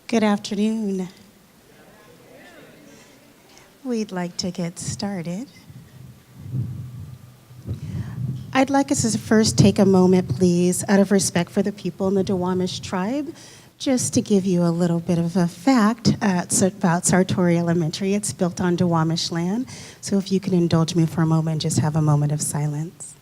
Good afternoon. We'd like to get started. I'd like us to first take a moment, please, out of respect for the people in the Duwamish tribe, just to give you a little bit of a fact about Sartori Elementary. It's built on Duwamish land, so if you can indulge me for a moment, just have a moment of silence.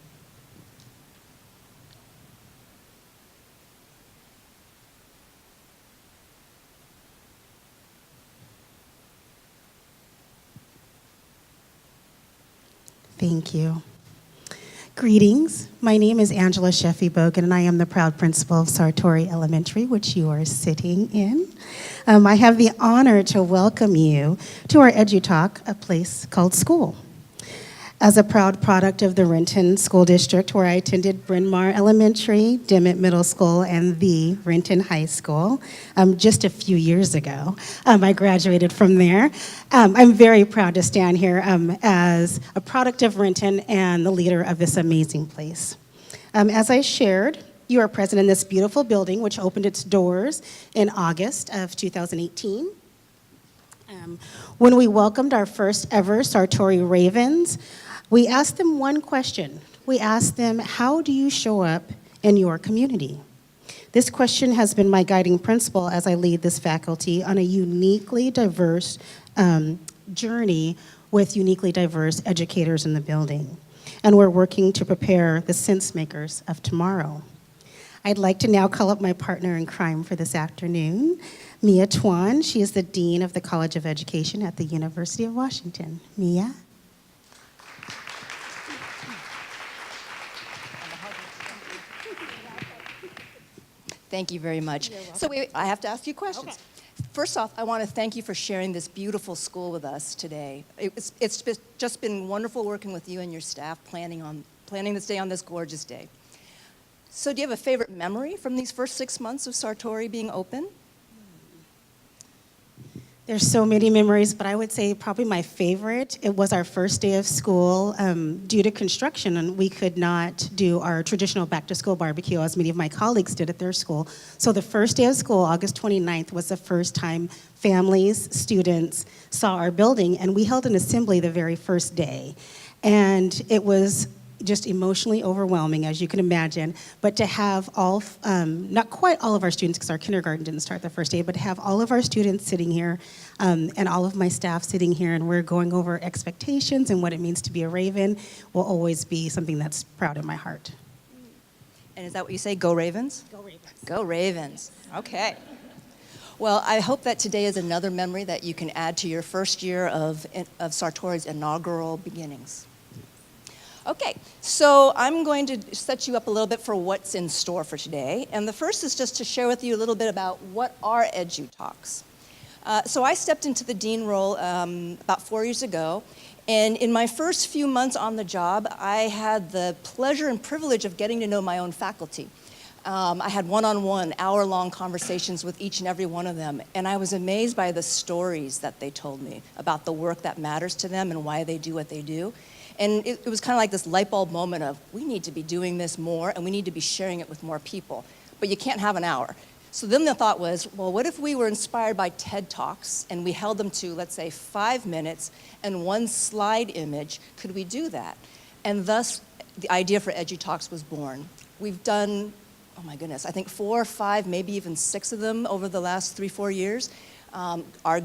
Thank you. Greetings. My name is Angela Sheffey-Bogan, and I am the proud principal of Sartori Elementary, which you are sitting in. I have the honor to welcome you to our EduTalk, a place called school. As a proud product of the Renton School District, where I attended Bryn Mawr Elementary, Dimmitt Middle School, and the Renton High School just a few years ago. I graduated from there. I'm very proud to stand here as a product of Renton and the leader of this amazing place. As I shared, you are present in this beautiful building, which opened its doors in August of 2018. When we welcomed our first ever Sartori Ravens, we asked them one question. We asked them, how do you show up in your community? This question has been my guiding principle as I lead this faculty on a uniquely diverse journey with uniquely diverse educators in the building. And we're working to prepare the sense makers of tomorrow. I'd like to now call up my partner in crime for this afternoon, Mia Tuan. She is the Dean of the College of Education at the University of Washington. Mia? Thank you very much. So I have to ask you questions. Okay. First off, I want to thank you for sharing this beautiful school with us today. It's just been wonderful working with you and your staff planning this day on this gorgeous day. So do you have a favorite memory from these first 6 months of Sartori being open? There's so many memories, but I would say probably my favorite, it was our first day of school. Due to construction, and we could not do our traditional back-to-school barbecue as many of my colleagues did at their school. So the first day of school, August 29th, was the first time families, students saw our building, and we held an assembly the very first day. And it was just emotionally overwhelming, as you can imagine, but to have all, not quite all of our students, because our kindergarten didn't start the first day, but to have all of our students sitting here and all of my staff sitting here, and we're going over expectations and what it means to be a Raven will always be something that's proud in my heart. And is that what you say, go Ravens? Go Ravens. Go Ravens, okay. Well, I hope that today is another memory that you can add to your first year of Sartori's inaugural beginnings. Okay, so I'm going to set you up a little bit for what's in store for today. And the first is just to share with you a little bit about what are EduTalks. So I stepped into the dean role about 4 years ago. And in my first few months on the job, I had the pleasure and privilege of getting to know my own faculty. I had one-on-one, hour-long conversations with each and every one of them. And I was amazed by the stories that they told me about the work that matters to them and why they do what they do. And it was kind of like this light bulb moment of, we need to be doing this more and we need to be sharing it with more people. But you can't have an hour. So then the thought was, well, what if we were inspired by TED Talks and we held them to, let's say, 5 minutes and one slide image? Could we do that? And thus, the idea for EduTalks was born. We've done, oh my goodness, I think 4 or 5, maybe even 6 of them over the last 3-4 years. Our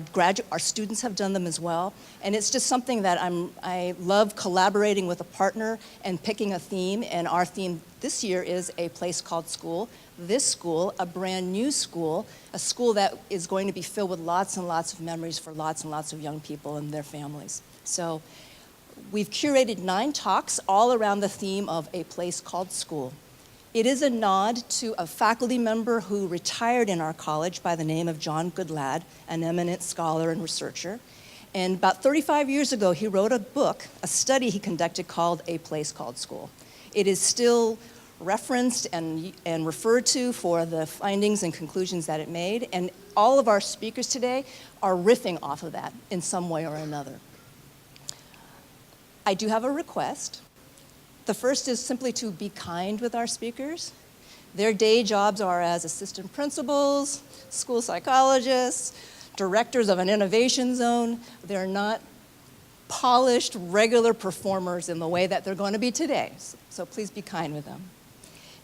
students have done them as well, and it's just something that I love collaborating with a partner and picking a theme, and our theme this year is a place called school. This school, a brand new school, a school that is going to be filled with lots and lots of memories for lots and lots of young people and their families. So we've curated 9 talks all around the theme of a place called school. It is a nod to a faculty member who retired in our college by the name of John Goodlad, an eminent scholar and researcher. And about 35 years ago, he wrote a book, a study he conducted called A Place Called School. It is still referenced and referred to for the findings and conclusions that it made. And all of our speakers today are riffing off of that in some way or another. I do have a request. The first is simply to be kind with our speakers. Their day jobs are as assistant principals, school psychologists, directors of an innovation zone. They're not polished, regular performers in the way that they're going to be today. So please be kind with them.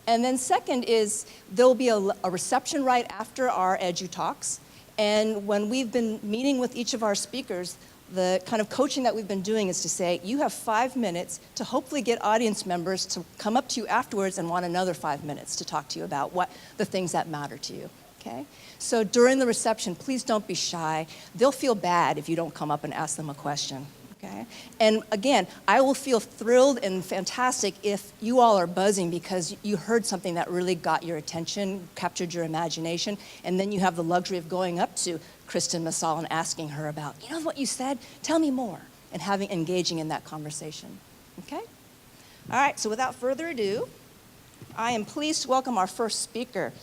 And then second is there'll be a reception right after our EduTalks. And when we've been meeting with each of our speakers, the kind of coaching that we've been doing is to say, you have 5 minutes to hopefully get audience members to come up to you afterwards and want another 5 minutes to talk to you about what the things that matter to you, okay? So during the reception, please don't be shy. They'll feel bad if you don't come up and ask them a question, okay? And again, I will feel thrilled and fantastic if you all are buzzing because you heard something that really got your attention, captured your imagination, and then you have the luxury of going up to Kristen Massal and asking her about, you know what you said? Tell me more, and engaging in that conversation, okay? All right, so without further ado, I am pleased to welcome our first speaker.